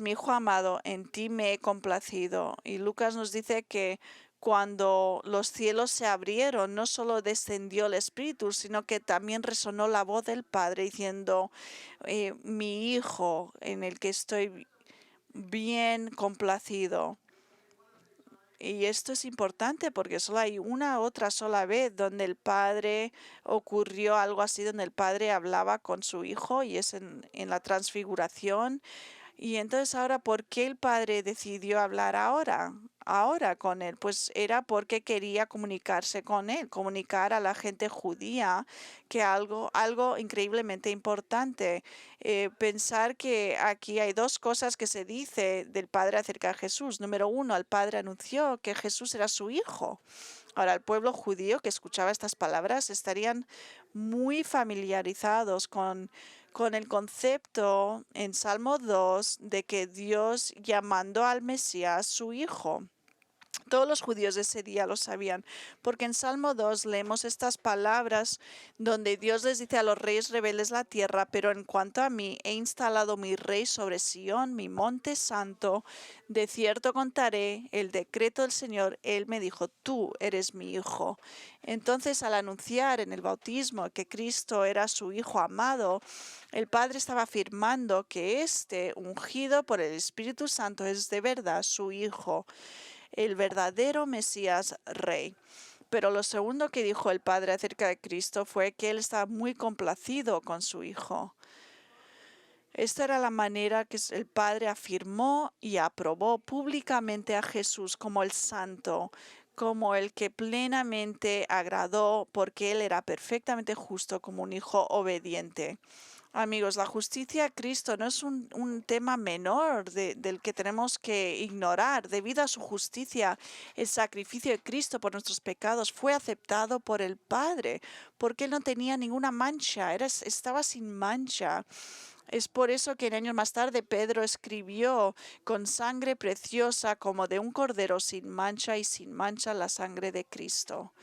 A: mi hijo amado, en ti me he complacido. Y Lucas nos dice que cuando los cielos se abrieron, no solo descendió el Espíritu, sino que también resonó la voz del Padre diciendo, mi hijo en el que estoy bien complacido. Y esto es importante porque solo hay una otra sola vez donde el Padre ocurrió algo así, donde el Padre hablaba con su Hijo y es en la transfiguración. Y entonces ahora, ¿por qué el Padre decidió hablar ahora con él? Pues era porque quería comunicarse con él, comunicar a la gente judía que algo increíblemente importante. Pensar que aquí hay dos cosas que se dice del Padre acerca de Jesús. Número uno, el Padre anunció que Jesús era su hijo. Ahora, el pueblo judío que escuchaba estas palabras estarían muy familiarizados con el concepto en Salmo 2 de que Dios llamando al Mesías su hijo. Todos los judíos de ese día lo sabían, porque en Salmo 2 leemos estas palabras donde Dios les dice a los reyes rebeldes la tierra, pero en cuanto a mí, he instalado mi rey sobre Sión, mi monte santo, de cierto contaré el decreto del Señor, él me dijo, tú eres mi hijo. Entonces, al anunciar en el bautismo que Cristo era su hijo amado, el Padre estaba afirmando que este, ungido por el Espíritu Santo, es de verdad su hijo, el verdadero Mesías Rey. Pero lo segundo que dijo el Padre acerca de Cristo fue que él estaba muy complacido con su Hijo. Esta era la manera que el Padre afirmó y aprobó públicamente a Jesús como el Santo, como el que plenamente agradó porque él era perfectamente justo como un hijo obediente. Amigos, la justicia de Cristo no es un tema menor del que tenemos que ignorar. Debido a su justicia, el sacrificio de Cristo por nuestros pecados fue aceptado por el Padre, porque él no tenía ninguna mancha, estaba sin mancha. Es por eso que años más tarde Pedro escribió con sangre preciosa como de un cordero sin mancha y sin mancha la sangre de Cristo.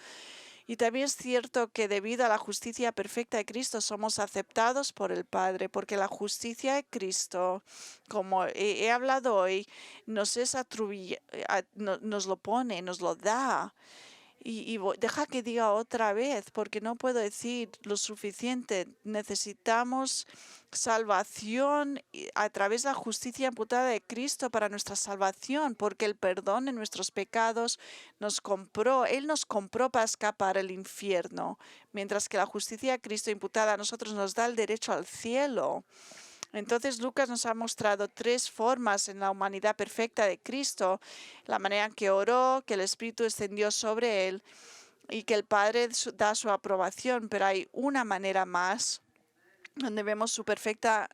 A: Y también es cierto que debido a la justicia perfecta de Cristo somos aceptados por el Padre, porque la justicia de Cristo, como he hablado hoy, nos es nos lo pone, nos lo da. Deja que diga otra vez, porque no puedo decir lo suficiente. Necesitamos salvación a través de la justicia imputada de Cristo para nuestra salvación, porque el perdón de nuestros pecados nos compró. Él nos compró para escapar al infierno, mientras que la justicia de Cristo imputada a nosotros nos da el derecho al cielo. Entonces Lucas nos ha mostrado tres formas en la humanidad perfecta de Cristo: la manera en que oró, que el Espíritu descendió sobre él y que el Padre da su aprobación. Pero hay una manera más donde vemos su perfecta,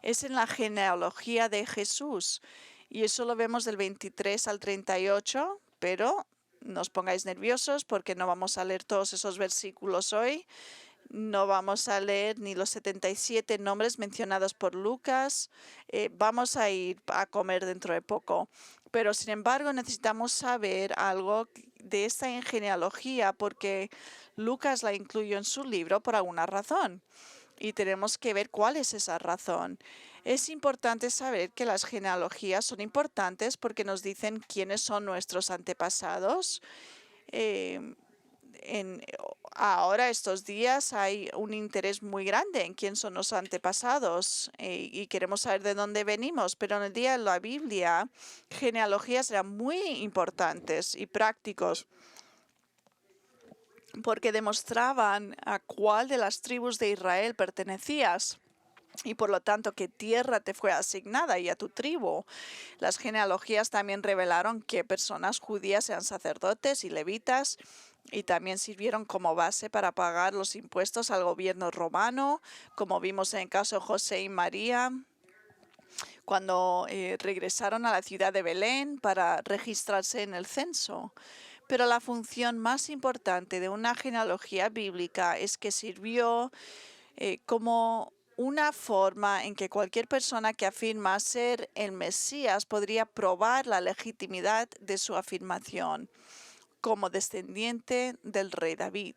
A: es en la genealogía de Jesús. Y eso lo vemos del 23 al 38, pero no os pongáis nerviosos porque no vamos a leer todos esos versículos hoy. No vamos a leer ni los 77 nombres mencionados por Lucas. Vamos a ir a comer dentro de poco. Pero sin embargo necesitamos saber algo de esta genealogía porque Lucas la incluyó en su libro por alguna razón. Y tenemos que ver cuál es esa razón. Es importante saber que las genealogías son importantes porque nos dicen quiénes son nuestros antepasados. Ahora, estos días, hay un interés muy grande en quién son los antepasados y queremos saber de dónde venimos, pero en el día de la Biblia, genealogías eran muy importantes y prácticos porque demostraban a cuál de las tribus de Israel pertenecías. Y por lo tanto, qué tierra te fue asignada y a tu tribu. Las genealogías también revelaron que personas judías eran sacerdotes y levitas y también sirvieron como base para pagar los impuestos al gobierno romano, como vimos en el caso de José y María, cuando regresaron a la ciudad de Belén para registrarse en el censo. Pero la función más importante de una genealogía bíblica es que sirvió como una forma en que cualquier persona que afirma ser el Mesías podría probar la legitimidad de su afirmación como descendiente del rey David.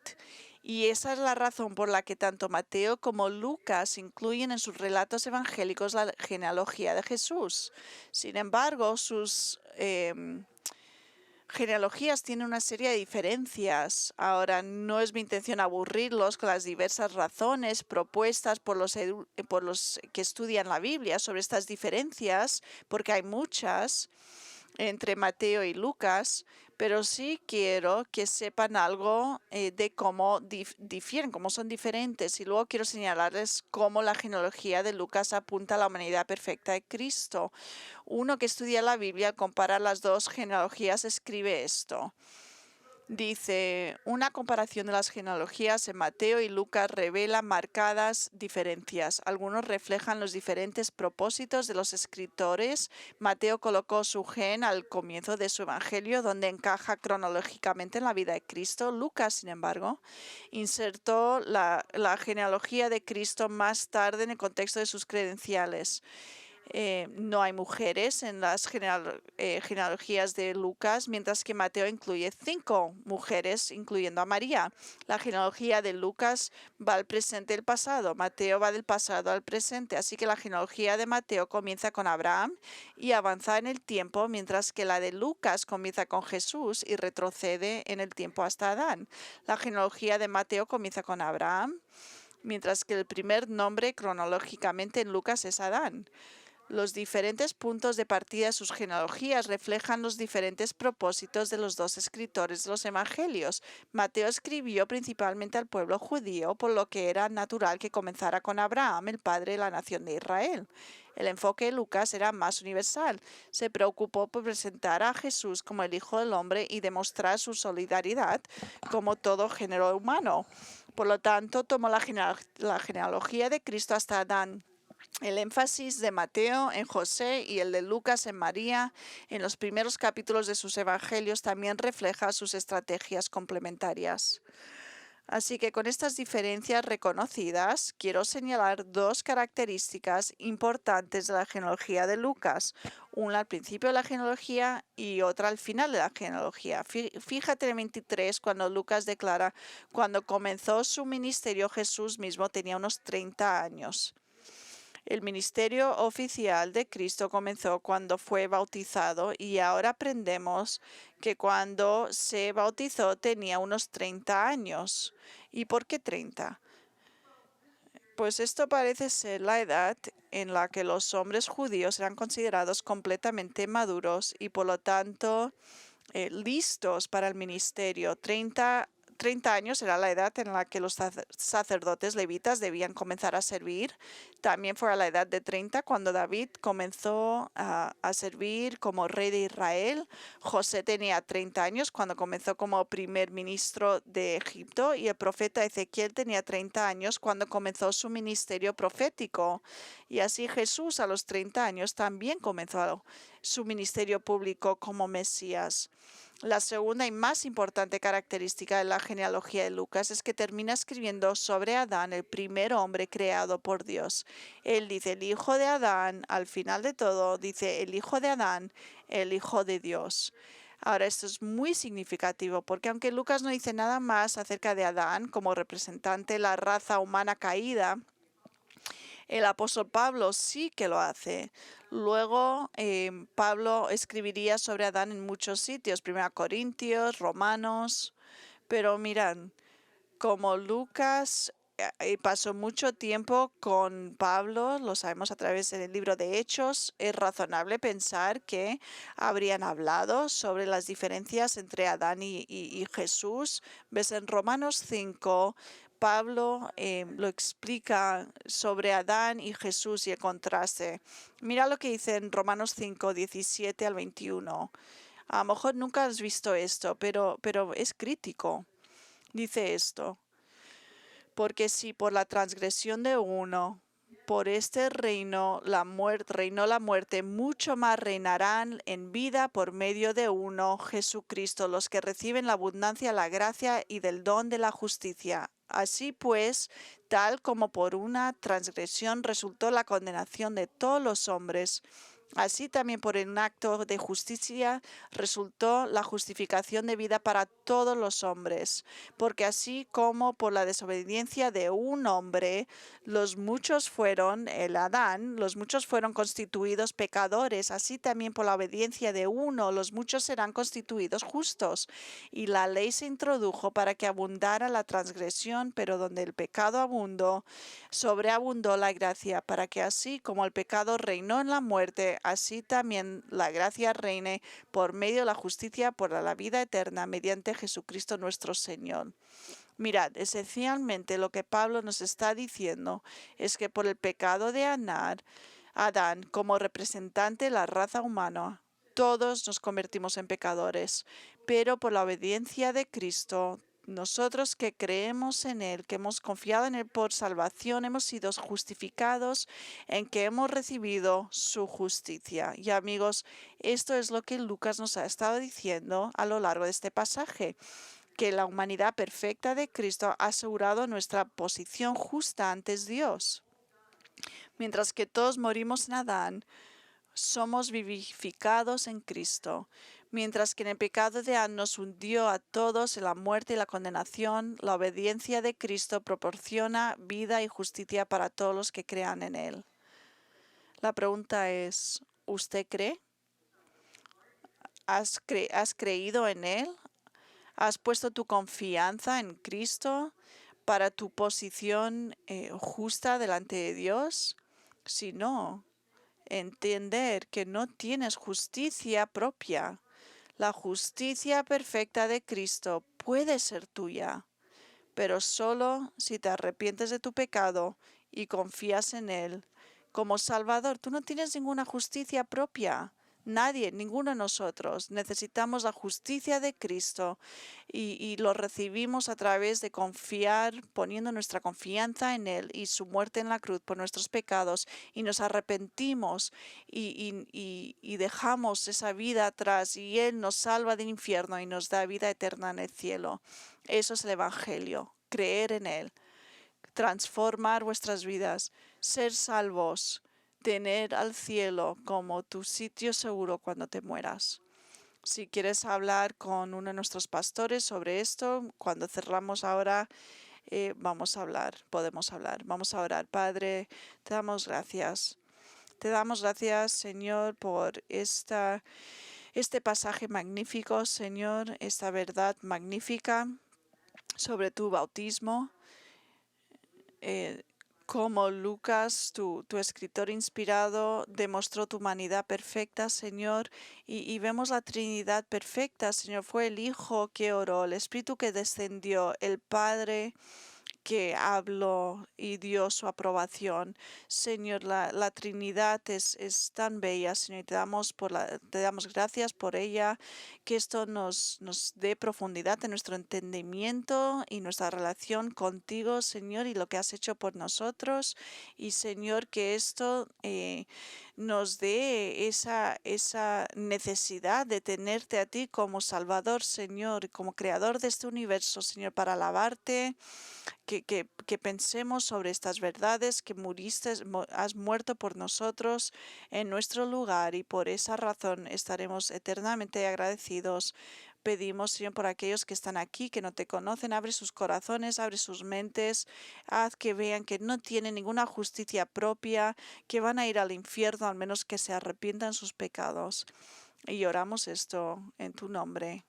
A: Y esa es la razón por la que tanto Mateo como Lucas incluyen en sus relatos evangélicos la genealogía de Jesús. Sin embargo, sus genealogías tienen una serie de diferencias. Ahora, no es mi intención aburrirlos con las diversas razones propuestas por los que estudian la Biblia sobre estas diferencias, porque hay muchas entre Mateo y Lucas, pero sí quiero que sepan algo de cómo difieren, cómo son diferentes. Y luego quiero señalarles cómo la genealogía de Lucas apunta a la humanidad perfecta de Cristo. Uno que estudia la Biblia, al comparar las dos genealogías, escribe esto. Dice, una comparación de las genealogías en Mateo y Lucas revela marcadas diferencias. Algunos reflejan los diferentes propósitos de los escritores. Mateo colocó su gen al comienzo de su evangelio, donde encaja cronológicamente en la vida de Cristo. Lucas, sin embargo, insertó la genealogía de Cristo más tarde en el contexto de sus credenciales. No hay mujeres en las genealogías de Lucas, mientras que Mateo incluye 5 mujeres, incluyendo a María. La genealogía de Lucas va al presente y el pasado. Mateo va del pasado al presente. Así que la genealogía de Mateo comienza con Abraham y avanza en el tiempo, mientras que la de Lucas comienza con Jesús y retrocede en el tiempo hasta Adán. La genealogía de Mateo comienza con Abraham, mientras que el primer nombre cronológicamente en Lucas es Adán. Los diferentes puntos de partida de sus genealogías reflejan los diferentes propósitos de los dos escritores de los evangelios. Mateo escribió principalmente al pueblo judío, por lo que era natural que comenzara con Abraham, el padre de la nación de Israel. El enfoque de Lucas era más universal. Se preocupó por presentar a Jesús como el Hijo del Hombre y demostrar su solidaridad como todo género humano. Por lo tanto, tomó la genealogía de Cristo hasta Adán. El énfasis de Mateo en José y el de Lucas en María en los primeros capítulos de sus evangelios también refleja sus estrategias complementarias. Así que con estas diferencias reconocidas, quiero señalar dos características importantes de la genealogía de Lucas, una al principio de la genealogía y otra al final de la genealogía. Fíjate en el 23 cuando Lucas declara, cuando comenzó su ministerio Jesús mismo tenía unos 30 años. El ministerio oficial de Cristo comenzó cuando fue bautizado y ahora aprendemos que cuando se bautizó tenía unos 30 años. ¿Y por qué 30? Pues esto parece ser la edad en la que los hombres judíos eran considerados completamente maduros y por lo tanto listos para el ministerio. 30 años era la edad en la que los sacerdotes levitas debían comenzar a servir. También fue a la edad de 30 cuando David comenzó a servir como rey de Israel. José tenía 30 años cuando comenzó como primer ministro de Egipto y el profeta Ezequiel tenía 30 años cuando comenzó su ministerio profético. Y así Jesús a los 30 años también comenzó su ministerio público como Mesías. La segunda y más importante característica de la genealogía de Lucas es que termina escribiendo sobre Adán, el primer hombre creado por Dios. Él dice el hijo de Adán, al final de todo dice el hijo de Adán, el hijo de Dios. Ahora, esto es muy significativo porque aunque Lucas no dice nada más acerca de Adán como representante de la raza humana caída, el apóstol Pablo sí que lo hace. Luego, Pablo escribiría sobre Adán en muchos sitios, 1 Corintios, Romanos, pero mirad, como Lucas pasó mucho tiempo con Pablo, lo sabemos a través del libro de Hechos, es razonable pensar que habrían hablado sobre las diferencias entre Adán y Jesús. Ves en Romanos 5, Pablo lo explica sobre Adán y Jesús y el contraste. Mira lo que dice en Romanos 5, 17 al 21. A lo mejor nunca has visto esto, pero es crítico. Dice esto. Porque si por la transgresión de uno por este reino reinó la muerte, mucho más reinarán en vida por medio de uno, Jesucristo, los que reciben la abundancia, la gracia y del don de la justicia. Así pues, tal como por una transgresión resultó la condenación de todos los hombres, así también por un acto de justicia resultó la justificación de vida para todos los hombres, porque así como por la desobediencia de un hombre, los muchos fueron, el Adán, los muchos fueron constituidos pecadores, así también por la obediencia de uno, los muchos serán constituidos justos. Y la ley se introdujo para que abundara la transgresión, pero donde el pecado abundó, sobreabundó la gracia, para que así como el pecado reinó en la muerte, así también la gracia reine por medio de la justicia por la vida eterna mediante Jesucristo nuestro Señor. Mirad, esencialmente lo que Pablo nos está diciendo es que por el pecado de Adán, como representante de la raza humana, todos nos convertimos en pecadores, pero por la obediencia de Cristo, nosotros que creemos en Él, que hemos confiado en Él por salvación, hemos sido justificados en que hemos recibido su justicia. Y amigos, esto es lo que Lucas nos ha estado diciendo a lo largo de este pasaje, que la humanidad perfecta de Cristo ha asegurado nuestra posición justa ante Dios. Mientras que todos morimos en Adán, somos vivificados en Cristo. Mientras que en el pecado de Adán nos hundió a todos en la muerte y la condenación, la obediencia de Cristo proporciona vida y justicia para todos los que crean en Él. La pregunta es, ¿usted cree? ¿Has creído en Él? ¿Has puesto tu confianza en Cristo para tu posición justa delante de Dios? Si no, entender que no tienes justicia propia. La justicia perfecta de Cristo puede ser tuya, pero solo si te arrepientes de tu pecado y confías en Él como Salvador. Tú no tienes ninguna justicia propia. Nadie, ninguno de nosotros. Necesitamos la justicia de Cristo y lo recibimos a través de confiar, poniendo nuestra confianza en Él y su muerte en la cruz por nuestros pecados, y nos arrepentimos y dejamos esa vida atrás, y Él nos salva del infierno y nos da vida eterna en el cielo. Eso es el Evangelio, creer en Él, transformar vuestras vidas, ser salvos, tener al cielo como tu sitio seguro cuando te mueras. Si quieres hablar con uno de nuestros pastores sobre esto, cuando cerramos ahora, vamos a hablar, podemos hablar. Vamos a orar. Padre, te damos gracias. Te damos gracias, Señor, por este pasaje magnífico, Señor, esta verdad magnífica sobre tu bautismo. Como Lucas, tu escritor inspirado, demostró tu humanidad perfecta, Señor, y vemos la Trinidad perfecta, Señor. Fue el Hijo que oró, el Espíritu que descendió, el Padre que habló y dio su aprobación. Señor, la Trinidad es tan bella, Señor, y te damos gracias por ella, que esto nos dé profundidad en nuestro entendimiento y nuestra relación contigo, Señor, y lo que has hecho por nosotros. Y Señor, que esto nos dé esa necesidad de tenerte a ti como Salvador, Señor, y como Creador de este universo, Señor, para alabarte. Que pensemos sobre estas verdades, que has muerto por nosotros en nuestro lugar, y por esa razón estaremos eternamente agradecidos. Pedimos, Señor, por aquellos que están aquí, que no te conocen, abre sus corazones, abre sus mentes, haz que vean que no tienen ninguna justicia propia, que van a ir al infierno al menos que se arrepientan sus pecados. Y oramos esto en tu nombre.